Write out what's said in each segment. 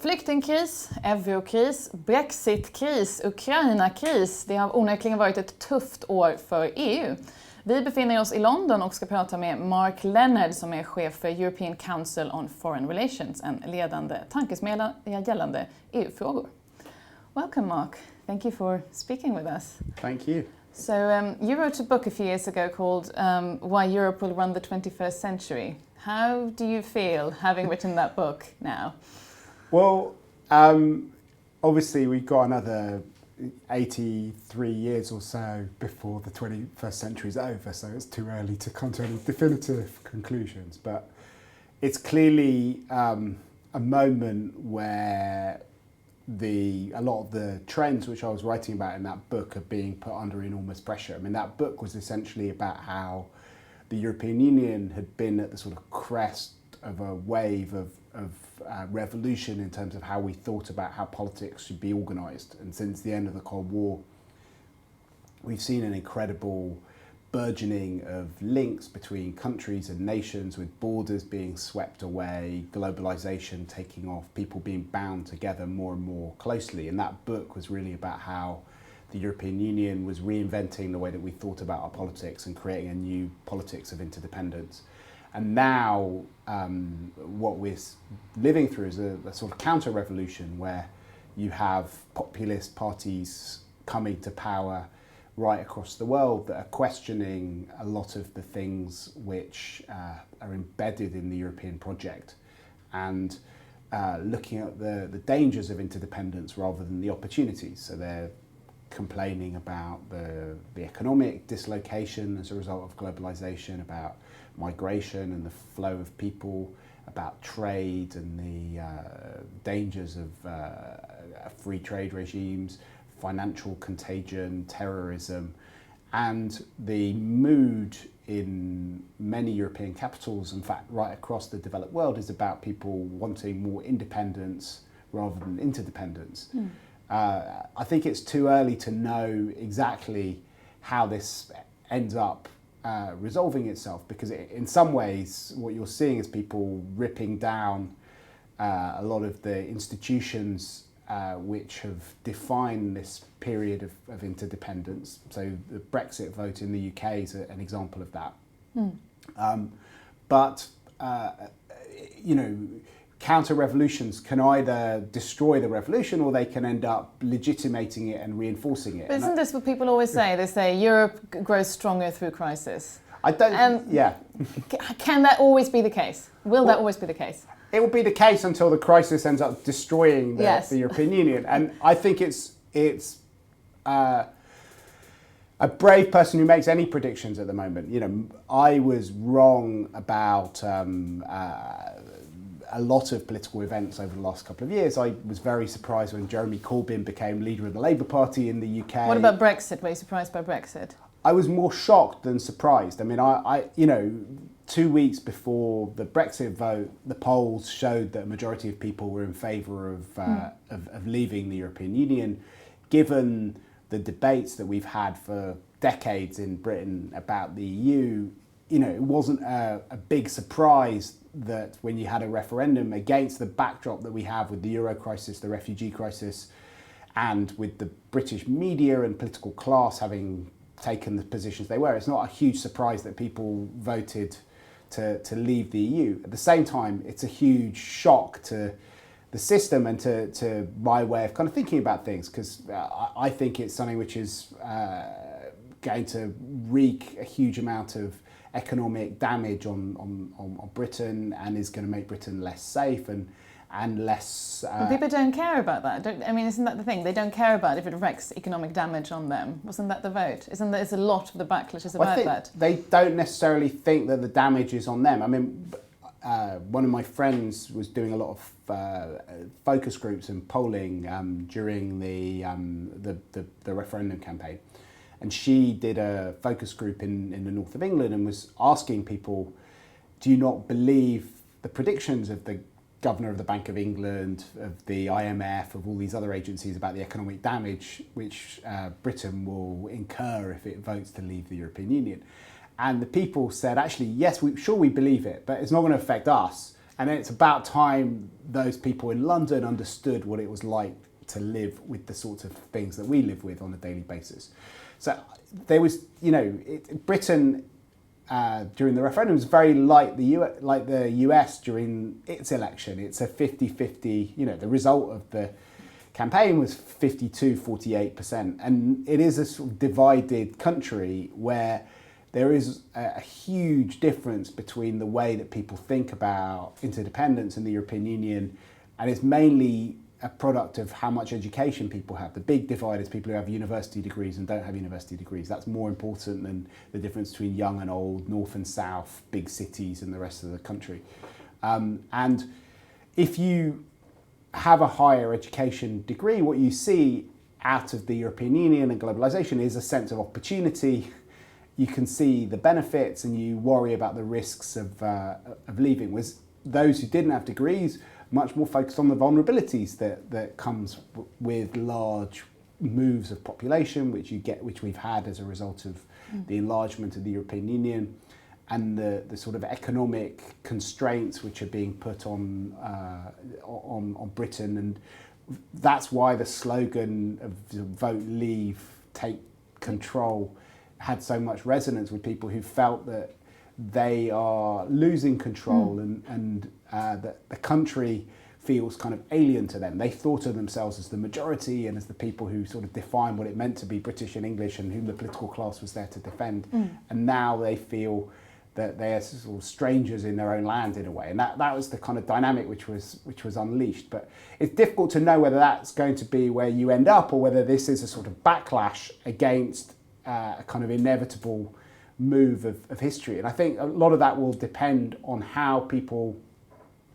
Flyktingkris, eurokris, brexitkris, Ukrainakris. Det har onekligen varit ett tufft år för EU. Vi befinner oss i London och ska prata med Mark Leonard som är chef för European Council on Foreign Relations, en ledande tankesmedjan gällande EU-frågor. Welcome Mark, thank you for speaking with us. Thank you. So you wrote a book a few years ago called Why Europe Will Run the 21st Century. How do you feel having written that book now? Well, obviously we've got another 83 years or so before the 21st century is over, so it's too early to come to any definitive conclusions. But it's clearly a moment where a lot of the trends which I was writing about in that book are being put under enormous pressure. I mean, that book was essentially about how the European Union had been at the sort of crest of a wave of revolution in terms of how we thought about how politics should be organised. And since the end of the Cold War, we've seen an incredible burgeoning of links between countries and nations, with borders being swept away, globalisation taking off, people being bound together more and more closely. And that book was really about how the European Union was reinventing the way that we thought about our politics and creating a new politics of interdependence. And now what we're living through is a sort of counter-revolution where you have populist parties coming to power right across the world that are questioning a lot of the things which are embedded in the European project, and looking at the dangers of interdependence rather than the opportunities. So they're complaining about the economic dislocation as a result of globalization, about migration and the flow of people, about trade and the dangers of free trade regimes, financial contagion, terrorism, and the mood in many European capitals, in fact right across the developed world, is about people wanting more independence rather than interdependence. I think it's too early to know exactly how this ends up resolving itself, because in some ways what you're seeing is people ripping down a lot of the institutions which have defined this period of interdependence. So the Brexit vote in the UK is an example of that. But counter-revolutions can either destroy the revolution or they can end up legitimating it and reinforcing it. But isn't this what people always say? They say Europe grows stronger through crisis. I don't, yeah. Can that always be the case? Will that always be the case? It will be the case until the crisis ends up destroying the European Union. And I think it's a brave person who makes any predictions at the moment. You know, I was wrong about a lot of political events over the last couple of years. I was very surprised when Jeremy Corbyn became leader of the Labour Party in the UK. What about Brexit? Were you surprised by Brexit? I was more shocked than surprised. I mean, I 2 weeks before the Brexit vote, the polls showed that a majority of people were in favour of leaving the European Union. Given the debates that we've had for decades in Britain about the EU, it wasn't a big surprise that when you had a referendum against the backdrop that we have with the Euro crisis, the refugee crisis, and with the British media and political class having taken the positions they were, it's not a huge surprise that people voted to leave the EU. At the same time, it's a huge shock to the system and to my way of kind of thinking about things, because I think it's something which is going to wreak a huge amount of economic damage on Britain, and is going to make Britain less safe and less... But people don't care about that. Isn't that the thing? They don't care about if it wreaks economic damage on them. Wasn't that the vote? Isn't there a lot of the backlash is about that? They don't necessarily think that the damage is on them. I mean, one of my friends was doing a lot of focus groups and polling during the referendum campaign. And she did a focus group in the north of England and was asking people, do you not believe the predictions of the Governor of the Bank of England, of the IMF, of all these other agencies about the economic damage which Britain will incur if it votes to leave the European Union? And the people said, actually, yes, we believe it, but it's not going to affect us. And it's about time those people in London understood what it was like to live with the sorts of things that we live with on a daily basis. So there was, Britain during the referendum was very like the US during its election. It's a 50-50, the result of the campaign was 52-48%. And it is a sort of divided country where there is a huge difference between the way that people think about interdependence and the European Union, and it's mainly a product of how much education people have. The big divide is people who have university degrees and don't have university degrees. That's more important than the difference between young and old, north and south, big cities and the rest of the country. And if you have a higher education degree, what you see out of the European Union and globalization is a sense of opportunity. You can see the benefits and you worry about the risks of leaving. Whereas those who didn't have degrees, much more focused on the vulnerabilities that comes with large moves of population, which we've had as a result of the enlargement of the European Union, and the sort of economic constraints which are being put on Britain. And that's why the slogan of vote leave, take control had so much resonance with people who felt that they are losing control and that the country feels kind of alien to them. They thought of themselves as the majority and as the people who sort of defined what it meant to be British and English and whom the political class was there to defend. And now they feel that they are sort of strangers in their own land in a way. And that was the kind of dynamic which was unleashed. But it's difficult to know whether that's going to be where you end up or whether this is a sort of backlash against a kind of inevitable move of history. And I think a lot of that will depend on how people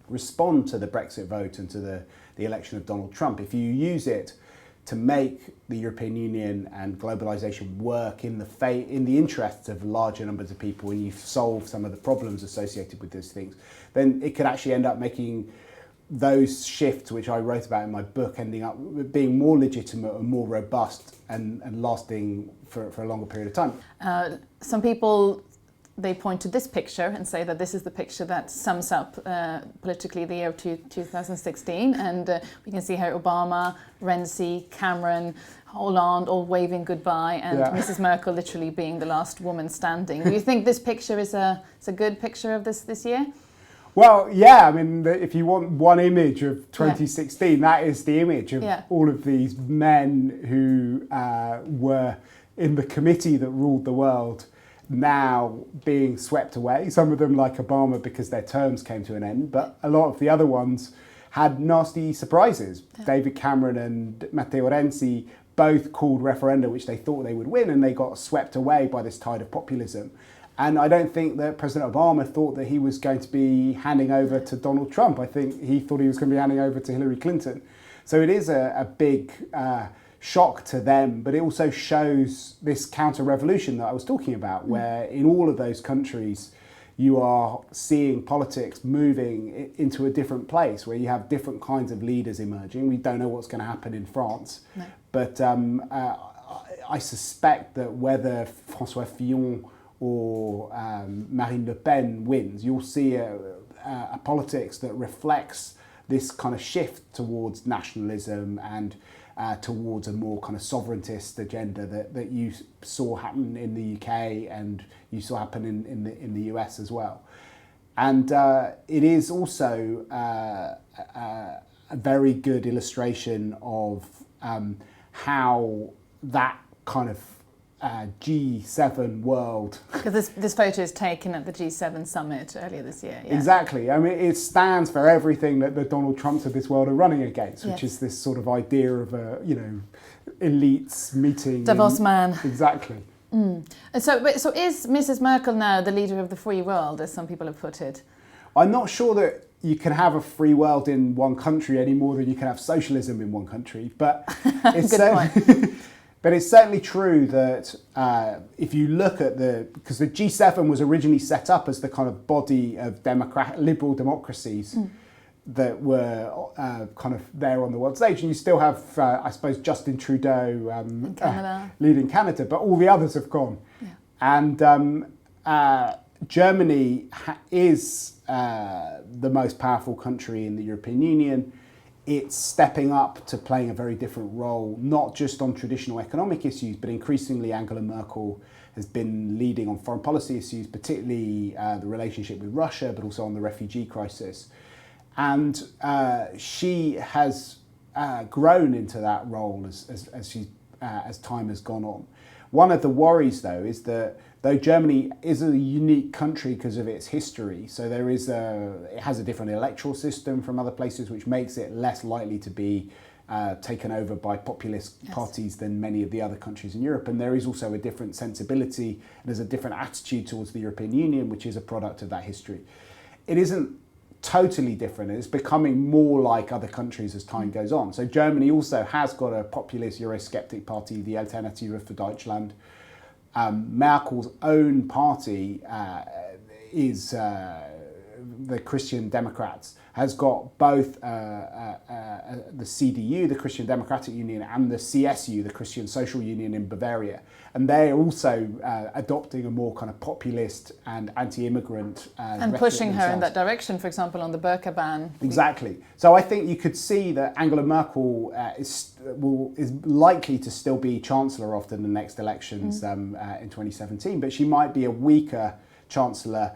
respond to the Brexit vote and to the election of Donald Trump. If you use it to make the European Union and globalization work in the interests of larger numbers of people, and you solve some of the problems associated with those things, then it could actually end up making those shifts, which I wrote about in my book, ending up being more legitimate and more robust and lasting for a longer period of time. Some people, they point to this picture and say that this is the picture that sums up politically the year of 2016. And we can see here Obama, Renzi, Cameron, Hollande all waving goodbye, and Mrs. Merkel literally being the last woman standing. Do you think this picture is a good picture of this year? Well, yeah, I mean, if you want one image of 2016, that is the image of all of these men who were in the committee that ruled the world now being swept away. Some of them, like Obama, because their terms came to an end, but a lot of the other ones had nasty surprises. David Cameron and Matteo Renzi both called referenda which they thought they would win, and they got swept away by this tide of populism. And I don't think that President Obama thought that he was going to be handing over to Donald Trump. I think he thought he was going to be handing over to Hillary Clinton. So it is a big shock to them, but it also shows this counter-revolution that I was talking about, where in all of those countries you are seeing politics moving into a different place, where you have different kinds of leaders emerging. We don't know what's going to happen in France, but I suspect that whether François Fillon or Marine Le Pen wins, you'll see a politics that reflects this kind of shift towards nationalism and towards a more kind of sovereigntist agenda that you saw happen in the UK and you saw happen in the US as well. And it is also a very good illustration of how that kind of G7 world. Because this photo is taken at the G7 summit earlier this year. Yeah. Exactly. I mean, it stands for everything that the Donald Trumps of this world are running against, which is this sort of idea of a, elites meeting. Davos man. Exactly. So is Mrs. Merkel now the leader of the free world, as some people have put it? I'm not sure that you can have a free world in one country any more than you can have socialism in one country, but it's But it's certainly true that if you look at because the G7 was originally set up as the kind of body of liberal democracies that were kind of there on the world stage, and you still have, I suppose, Justin Trudeau leading Canada, but all the others have gone. Yeah. And Germany is the most powerful country in the European Union, it's stepping up to playing a very different role, not just on traditional economic issues, but increasingly Angela Merkel has been leading on foreign policy issues, particularly the relationship with Russia, but also on the refugee crisis. And she has grown into that role as time has gone on. One of the worries, though, is that though Germany is a unique country because of its history, so it has a different electoral system from other places, which makes it less likely to be taken over by populist parties than many of the other countries in Europe. And there is also a different sensibility, and there's a different attitude towards the European Union, which is a product of that history. It isn't totally different. It's becoming more like other countries as time goes on. So Germany also has got a populist Eurosceptic party, the Alternative für Deutschland. Merkel's own party is the Christian Democrats, has got both the CDU, the Christian Democratic Union, and the CSU, the Christian Social Union in Bavaria. And they are also adopting a more kind of populist and anti-immigrant and pushing her in that direction, for example, on the burqa ban. Exactly. So I think you could see that Angela Merkel is likely to still be Chancellor after the next elections in 2017, but she might be a weaker Chancellor,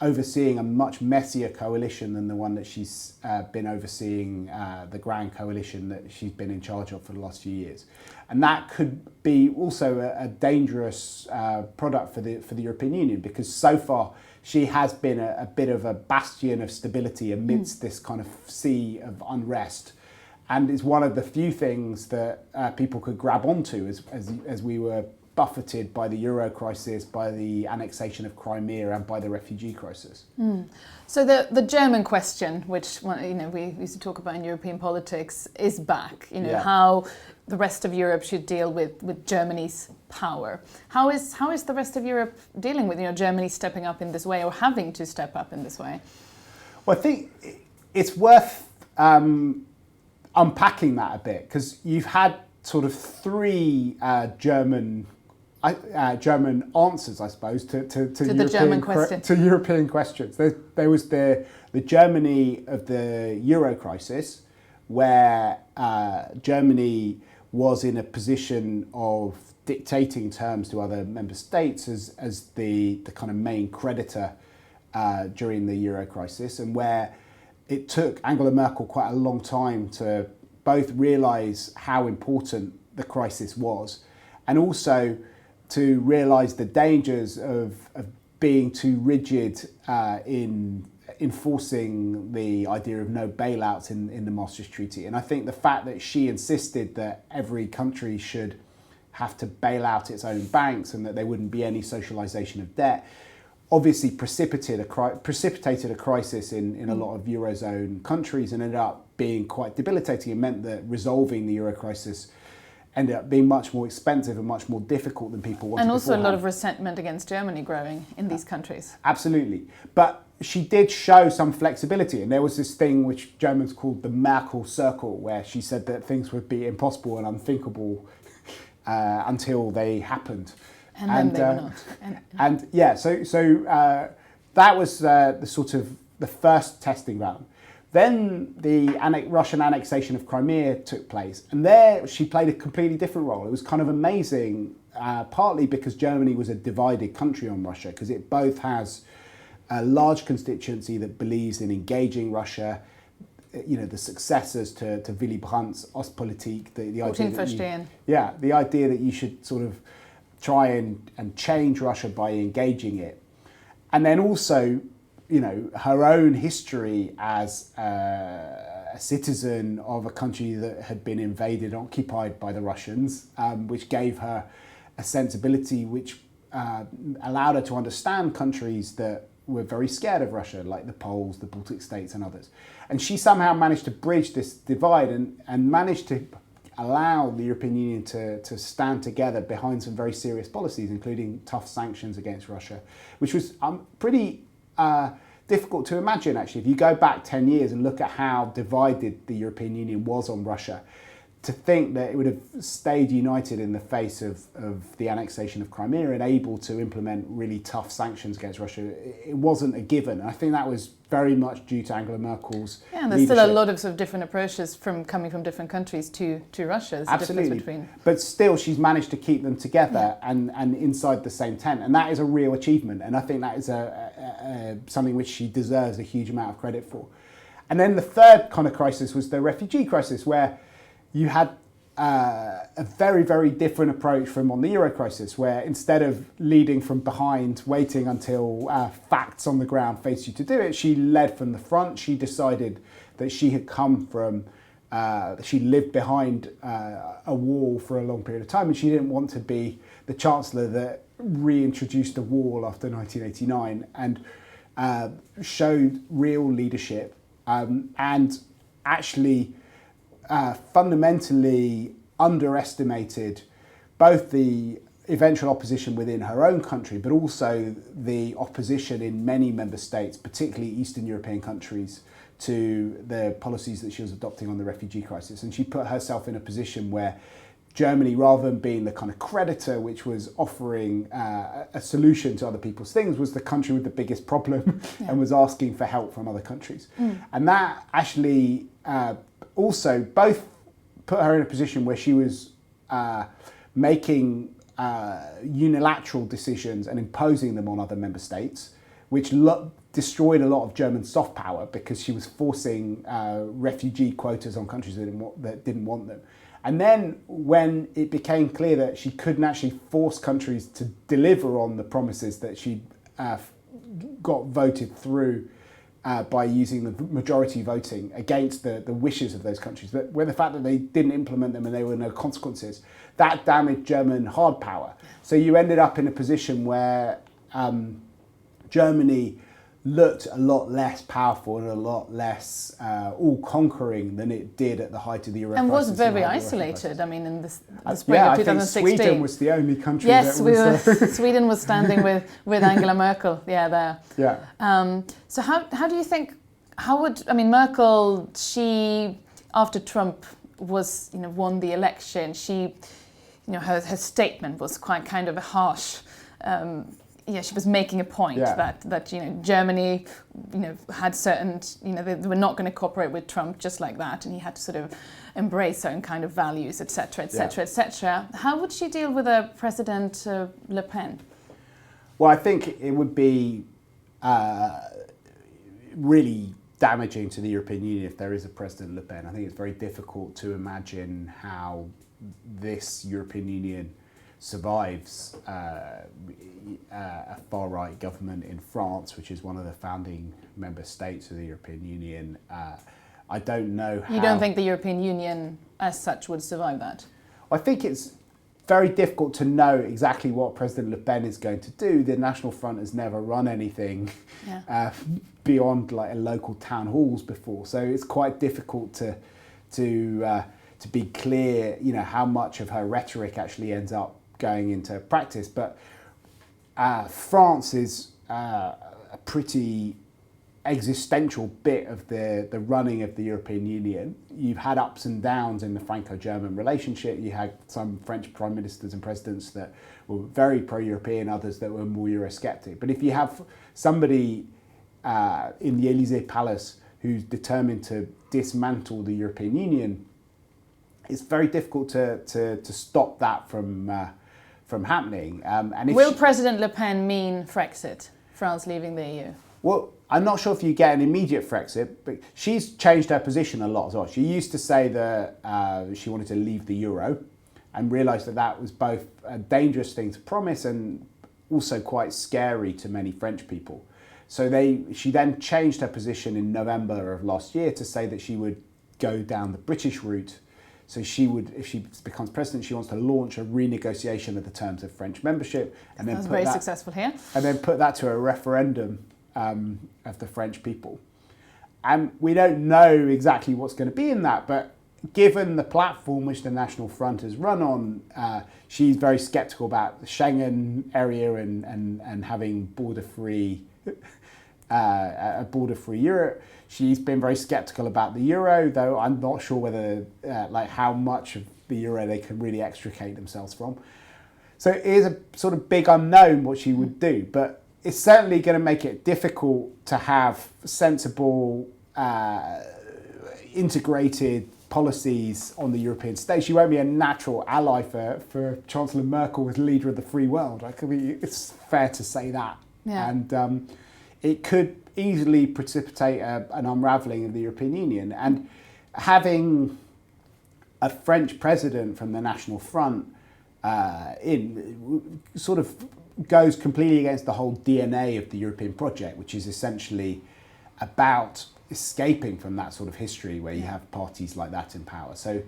overseeing a much messier coalition than the one that she's been overseeing, the grand coalition that she's been in charge of for the last few years. And that could be also a dangerous product for the European Union, because so far she has been a bit of a bastion of stability amidst this kind of sea of unrest. And it's one of the few things that people could grab onto as we were buffeted by the Euro crisis, by the annexation of Crimea, and by the refugee crisis. So the German question, which we used to talk about in European politics, is back. How the rest of Europe should deal with Germany's power. How is the rest of Europe dealing with Germany stepping up in this way, or having to step up in this way? Well, I think it's worth unpacking that a bit, because you've had sort of three German answers, I suppose, to European German question. To European questions. There was the Germany of the Euro crisis, where Germany was in a position of dictating terms to other member states as the kind of main creditor during the Euro crisis, and where it took Angela Merkel quite a long time to both realise how important the crisis was, and also to realise the dangers of being too rigid in enforcing the idea of no bailouts in the Maastricht Treaty. And I think the fact that she insisted that every country should have to bail out its own banks and that there wouldn't be any socialisation of debt obviously precipitated a crisis in a lot of Eurozone countries, and ended up being quite debilitating. It meant that resolving the Euro crisis ended up being much more expensive and much more difficult than people wanted. And also beforehand. A lot of resentment against Germany growing in these countries. Absolutely. But she did show some flexibility, and there was this thing which Germans called the Merkel Circle, where she said that things would be impossible and unthinkable until they happened. And then they were not. So that was the sort of the first testing ground. Then the Russian annexation of Crimea took place, and there she played a completely different role. It was kind of amazing, partly because Germany was a divided country on Russia, because it both has a large constituency that believes in engaging Russia, the successors to Willy Brandt's Ostpolitik, the idea that you should sort of try and change Russia by engaging it, and then also her own history as a citizen of a country that had been invaded and occupied by the Russians, which gave her a sensibility which allowed her to understand countries that were very scared of Russia, like the Poles, the Baltic states and others. And she somehow managed to bridge this divide and managed to allow the European Union to stand together behind some very serious policies, including tough sanctions against Russia, which was pretty difficult to imagine, actually. If you go back 10 years and look at how divided the European Union was on Russia, to think that it would have stayed united in the face of the annexation of Crimea and able to implement really tough sanctions against Russia, it wasn't a given. I think that was very much due to Angela Merkel's and there's still a lot of sort of different approaches coming from different countries to Russia. There's Absolutely. A difference between... But still, she's managed to keep them together and inside the same tent. And that is a real achievement. And I think that is something which she deserves a huge amount of credit for. And then the third kind of crisis was the refugee crisis, where you had a very, very different approach from on the Euro crisis, where instead of leading from behind, waiting until facts on the ground faced you to do it, she led from the front. She decided that she had come from, she lived behind a wall for a long period of time, and she didn't want to be the chancellor that reintroduced the wall after 1989, and showed real leadership and actually fundamentally underestimated both the eventual opposition within her own country, but also the opposition in many member states, particularly Eastern European countries, to the policies that she was adopting on the refugee crisis. And she put herself in a position where Germany, rather than being the kind of creditor which was offering a solution to other people's things, was the country with the biggest problem and was asking for help from other countries. And that actually also both put her in a position where she was making unilateral decisions and imposing them on other member states, which destroyed a lot of German soft power because she was forcing refugee quotas on countries that didn't want them. And then when it became clear that she couldn't actually force countries to deliver on the promises that she got voted through by using the majority voting against the wishes of those countries, but where the fact that they didn't implement them and there were no consequences, that damaged German hard power. So you ended up in a position where Germany looked a lot less powerful and a lot less all-conquering than it did at the height of the Euro crisis. And was very isolated. I mean, in the spring of 2016. I think Sweden was the only country that was... Sweden was standing with Angela Merkel, there. Yeah. So how do you think, Merkel, she, after Trump won the election, she, her statement was quite kind of a harsh... she was making a point that Germany, had certain, they were not going to cooperate with Trump just like that, and he had to sort of embrace certain kind of values, etc., etc., etc. How would she deal with a President Le Pen? Well, I think it would be really damaging to the European Union if there is a President Le Pen. I think it's very difficult to imagine how this European Union survives a far-right government in France, which is one of the founding member states of the European Union. I don't know how... You don't think the European Union as such would survive that? I think it's very difficult to know exactly what President Le Pen is going to do. The National Front has never run anything beyond like local town halls before, so it's quite difficult to be clear, how much of her rhetoric actually ends up going into practice. But France is a pretty existential bit of the running of the European Union. You've had ups and downs in the Franco-German relationship. You had some French prime ministers and presidents that were very pro-European, others that were more Eurosceptic. But if you have somebody in the Élysée Palace who's determined to dismantle the European Union, it's very difficult to stop that from happening. And Will President Le Pen mean Frexit, France leaving the EU? Well, I'm not sure if you get an immediate Frexit, but she's changed her position a lot as well. She used to say that she wanted to leave the euro and realised that was both a dangerous thing to promise and also quite scary to many French people. So she then changed her position in November of last year to say that she would go down the British route. So she would, if she becomes president, she wants to launch a renegotiation of the terms of French membership, and then very successful here. And then put that to a referendum of the French people. And we don't know exactly what's going to be in that, but given the platform which the National Front has run on, she's very sceptical about the Schengen area and having border-free a border-free Europe. She's been very sceptical about the euro, though I'm not sure whether, how much of the euro they can really extricate themselves from. So it is a sort of big unknown what she would do, but it's certainly going to make it difficult to have sensible, integrated policies on the European stage. She won't be a natural ally for Chancellor Merkel as leader of the free world. It's fair to say that. Yeah. And it could easily precipitate an unravelling of the European Union. And having a French president from the National Front in sort of goes completely against the whole DNA of the European project, which is essentially about escaping from that sort of history where you have parties like that in power. So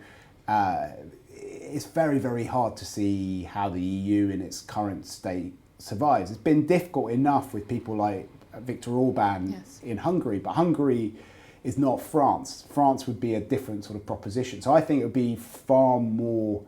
it's very, very hard to see how the EU in its current state survives. It's been difficult enough with people like Viktor Orban in Hungary, but Hungary is not France. France would be a different sort of proposition. So I think it would be far more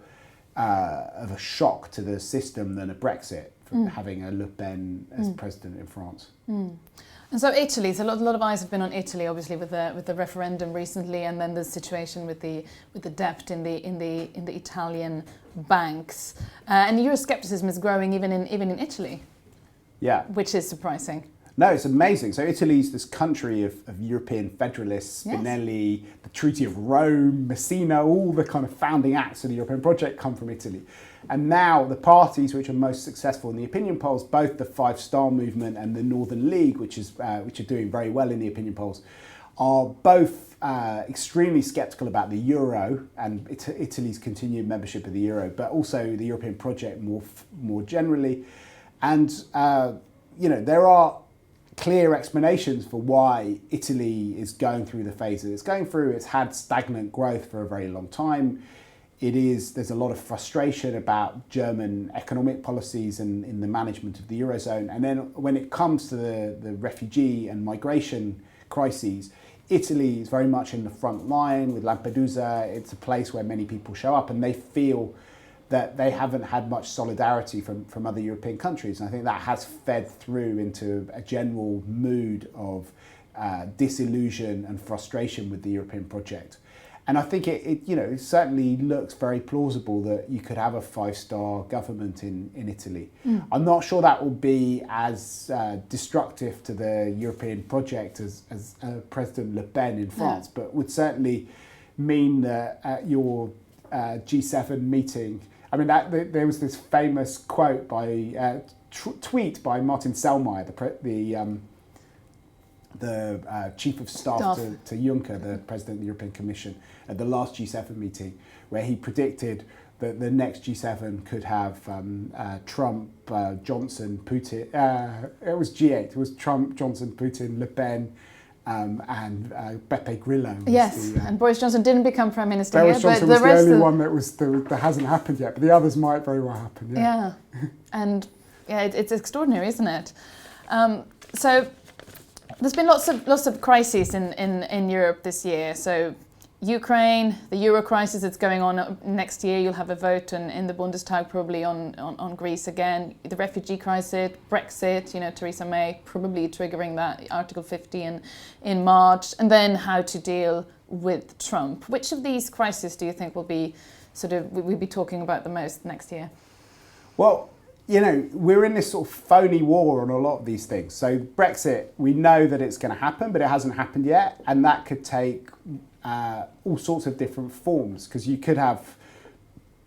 of a shock to the system than a Brexit, from having a Le Pen as president in France. And so Italy, so a lot of eyes have been on Italy, obviously with the referendum recently, and then the situation with the debt in the Italian banks, and Euroscepticism is growing even in Italy. Yeah, which is surprising. No, it's amazing. So Italy's this country of European federalists, Spinelli, the Treaty of Rome, Messina, all the kind of founding acts of the European project come from Italy. And now the parties which are most successful in the opinion polls, both the Five Star Movement and the Northern League, which are doing very well in the opinion polls, are both extremely sceptical about the euro and Italy's continued membership of the euro, but also the European project more generally. And there are clear explanations for why Italy is going through the phases it's going through. It's had stagnant growth for a very long time. There's a lot of frustration about German economic policies and in the management of the Eurozone. And then when it comes to the refugee and migration crises, Italy is very much in the front line with Lampedusa. It's a place where many people show up and they feel that they haven't had much solidarity from other European countries. And I think that has fed through into a general mood of disillusion and frustration with the European project. And I think it certainly looks very plausible that you could have a five-star government in Italy. I'm not sure that will be as destructive to the European project as President Le Pen in France, but would certainly mean that at your G7 meeting, I mean, there was this famous quote by tweet by Martin Selmayr, the chief of staff to Juncker, the president of the European Commission, at the last G7 meeting, where he predicted that the next G7 could have Trump, Johnson, Putin. It was G8. It was Trump, Johnson, Putin, Le Pen, and Beppe Grillo. Yes, and Boris Johnson didn't become Prime Minister Boris yet, Johnson but was the rest the only one that hasn't happened yet, but the others might very well happen. Yeah, and it's extraordinary, isn't it? So there's been lots of crises in Europe this year. So Ukraine, the Euro crisis that's going on next year. You'll have a vote in the Bundestag probably on Greece again. The refugee crisis, Brexit. Theresa May probably triggering that Article 50 in March, and then how to deal with Trump. Which of these crises do you think we'll be talking about the most next year? Well, we're in this sort of phony war on a lot of these things. So Brexit, we know that it's going to happen, but it hasn't happened yet, and that could take all sorts of different forms, because you could have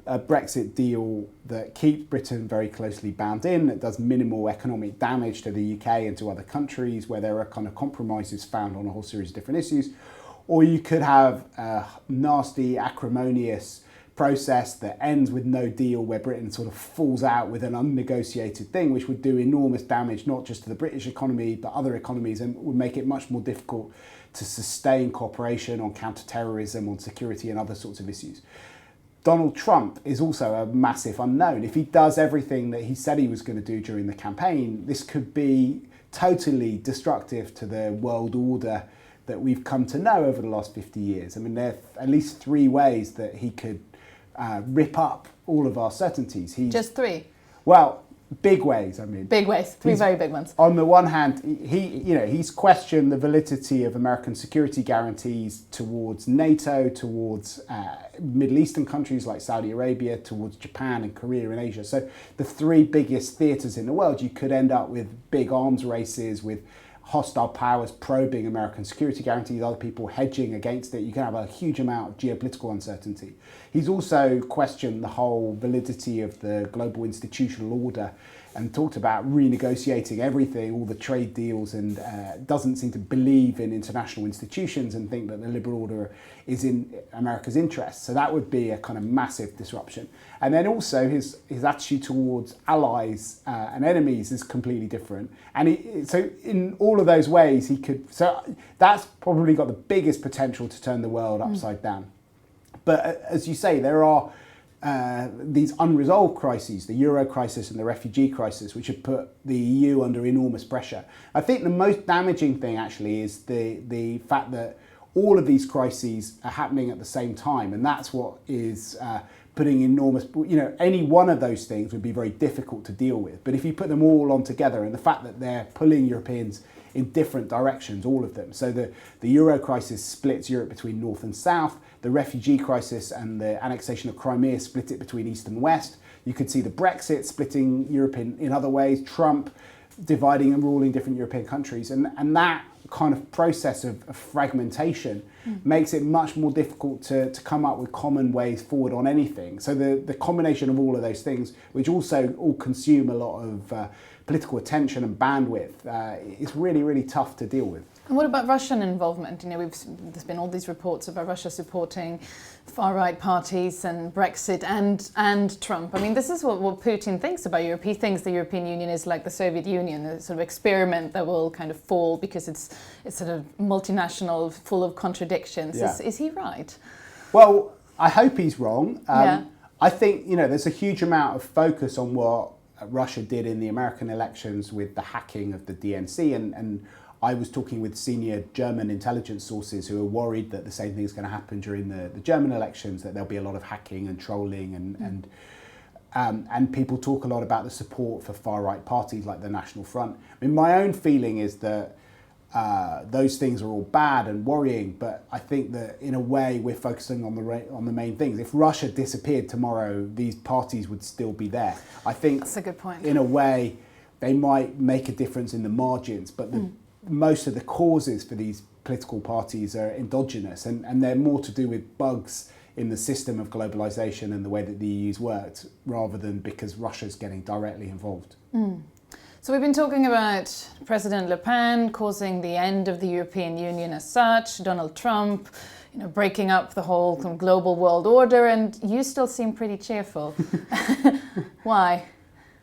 a Brexit deal that keeps Britain very closely bound in, that does minimal economic damage to the UK and to other countries, where there are kind of compromises found on a whole series of different issues. Or you could have a nasty, acrimonious process that ends with no deal, where Britain sort of falls out with an unnegotiated thing, which would do enormous damage not just to the British economy but other economies, and would make it much more difficult to sustain cooperation on counter-terrorism, on security and other sorts of issues. Donald Trump is also a massive unknown. If he does everything that he said he was going to do during the campaign, this could be totally destructive to the world order that we've come to know over the last 50 years. I mean, there are at least 3 ways that he could rip up all of our certainties. Just 3? Well, big ways, I mean. Big ways, three very big ones. On the one hand, he's questioned the validity of American security guarantees towards NATO, towards Middle Eastern countries like Saudi Arabia, towards Japan and Korea and Asia. So the three biggest theatres in the world, you could end up with big arms races, with hostile powers probing American security guarantees, other people hedging against it. You can have a huge amount of geopolitical uncertainty. He's also questioned the whole validity of the global institutional order and talked about renegotiating everything, all the trade deals, and doesn't seem to believe in international institutions and think that the liberal order is in America's interest. So that would be a kind of massive disruption. And then also his attitude towards allies and enemies is completely different. And so in all of those ways, so that's probably got the biggest potential to turn the world upside down. But as you say, there are these unresolved crises, the Euro crisis and the refugee crisis, which have put the EU under enormous pressure. I think the most damaging thing actually is the fact that all of these crises are happening at the same time, and that's what is putting enormous, any one of those things would be very difficult to deal with. But if you put them all on together, and the fact that they're pulling Europeans in different directions, all of them. So the Euro crisis splits Europe between North and South. The refugee crisis and the annexation of Crimea split it between East and West. You could see the Brexit splitting Europe in other ways, Trump dividing and ruling different European countries. And that kind of process of fragmentation makes it much more difficult to come up with common ways forward on anything. So the combination of all of those things, which also all consume a lot of political attention and bandwidth, is really, really tough to deal with. And what about Russian involvement? There's been all these reports about Russia supporting far-right parties and Brexit and Trump. I mean, this is what Putin thinks about Europe. He thinks the European Union is like the Soviet Union, a sort of experiment that will kind of fall because it's sort of multinational, full of contradictions. Yeah. Is he right? Well, I hope he's wrong. Yeah. I think, there's a huge amount of focus on what Russia did in the American elections with the hacking of the DNC, and I was talking with senior German intelligence sources who are worried that the same thing is going to happen during the German elections, that there'll be a lot of hacking and trolling, and people talk a lot about the support for far-right parties like the National Front. I mean, my own feeling is that those things are all bad and worrying, but I think that in a way we're focusing on the main things. If Russia disappeared tomorrow, these parties would still be there. I think that's a good point. In a way, they might make a difference in the margins, but most of the causes for these political parties are endogenous, and they're more to do with bugs in the system of globalization and the way that the EU's worked, rather than because Russia's getting directly involved. So we've been talking about President Le Pen causing the end of the European Union as such, Donald Trump, breaking up the whole global world order, and you still seem pretty cheerful. Why?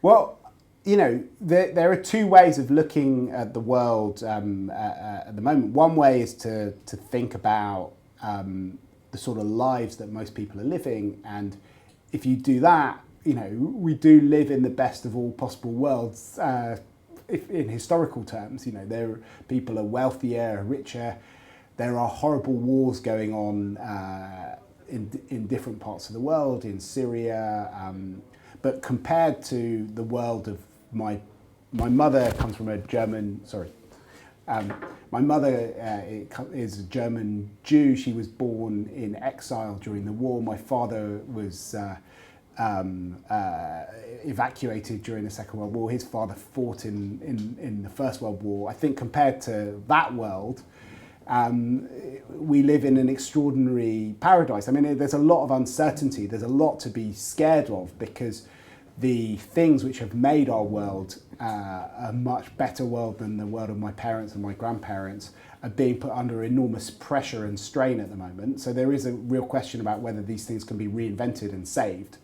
Well, there are two ways of looking at the world at the moment. One way is to think about the sort of lives that most people are living, and if you do that, we do live in the best of all possible worlds. In historical terms, people are wealthier, richer. There are horrible wars going on in different parts of the world, in Syria. But compared to the world of my mother comes from a German. My mother is a German Jew. She was born in exile during the war. My father was evacuated during the Second World War. His father fought in the First World War. I think compared to that world, we live in an extraordinary paradise. I mean, there's a lot of uncertainty. There's a lot to be scared of, because the things which have made our world a much better world than the world of my parents and my grandparents are being put under enormous pressure and strain at the moment. So there is a real question about whether these things can be reinvented and saved.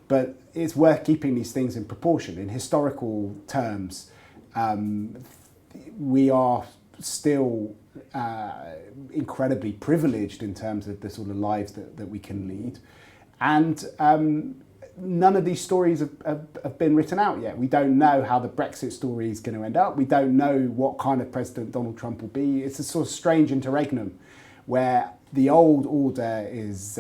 But it's worth keeping these things in proportion. In historical terms, we are still incredibly privileged in terms of the sort of lives that we can lead. And none of these stories have been written out yet. We don't know how the Brexit story is going to end up. We don't know what kind of president Donald Trump will be. It's a sort of strange interregnum where the old order is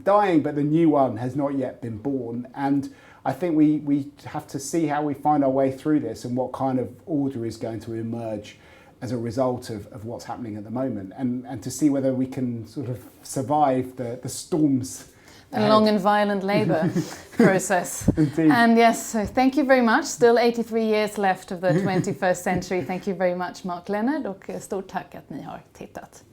dying, but the new one has not yet been born. And I think we have to see how we find our way through this and what kind of order is going to emerge as a result of what's happening at the moment, and to see whether we can sort of survive the storms. A long and violent labour process. Indeed. And yes, so thank you very much. Still 83 years left of the 21st century. Thank you very much Mark Leonard, och stort tack att ni har tittat.